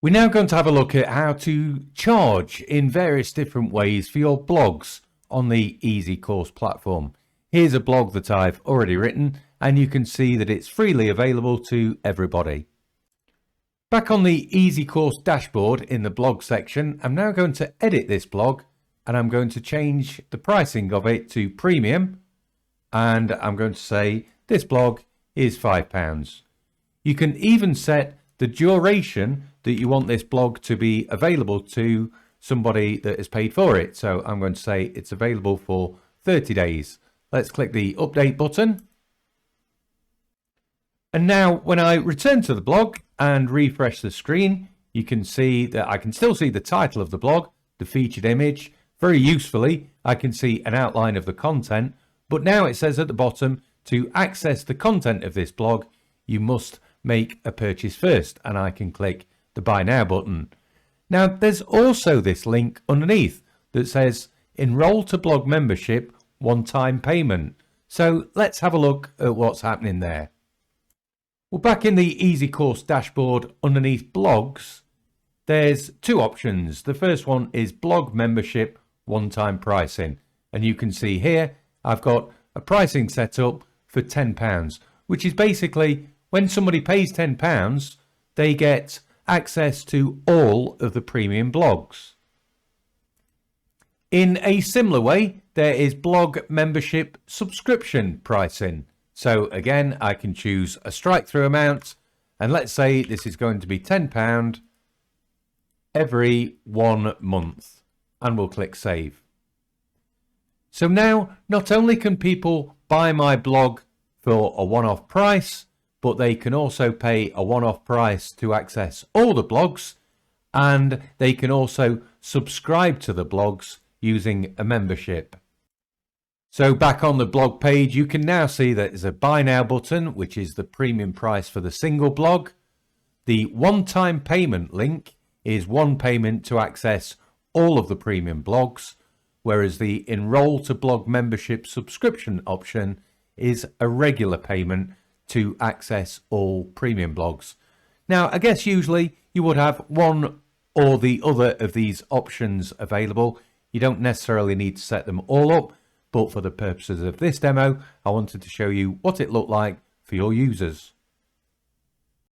We're now going to have a look at how to charge in various different ways for your blogs on the EzyCourse platform. Here's a blog that I've already written, and you can see that it's freely available to everybody. Back on the EzyCourse dashboard in the blog section, I'm now going to edit this blog, and I'm going to change the pricing of it to premium, and I'm going to say this blog is £5. You can even set the duration that you want this blog to be available to somebody that has paid for it. So I'm going to say it's available for 30 days. Let's click the update button. And now when I return to the blog and refresh the screen, you can see that I can still see the title of the blog, the featured image. Very usefully, I can see an outline of the content, but now it says at the bottom, to access the content of this blog, you must make a purchase first, and I can click the buy now button. Now there's also this link underneath that says enroll to blog membership, one-time payment. So let's have a look at what's happening there. Well, back in the EzyCourse dashboard underneath blogs, there's two options. The first one is blog membership, one-time pricing, and you can see here I've got a pricing set up for £10, which is basically when somebody pays £10, they get access to all of the premium blogs. In a similar way, there is blog membership subscription pricing. So again, I can choose a strike through amount, and let's say this is going to be £10 every 1 month, and we'll click save. So now not only can people buy my blog for a one-off price, but they can also pay a one-off price to access all the blogs, and they can also subscribe to the blogs using a membership. So back on the blog page, you can now see that there's a buy now button, which is the premium price for the single blog. The one-time payment link is one payment to access all of the premium blogs, whereas the enroll to blog membership subscription option is a regular payment to access all premium blogs. Now, I guess usually you would have one or the other of these options available. You don't necessarily need to set them all up, but for the purposes of this demo, I wanted to show you what it looked like for your users.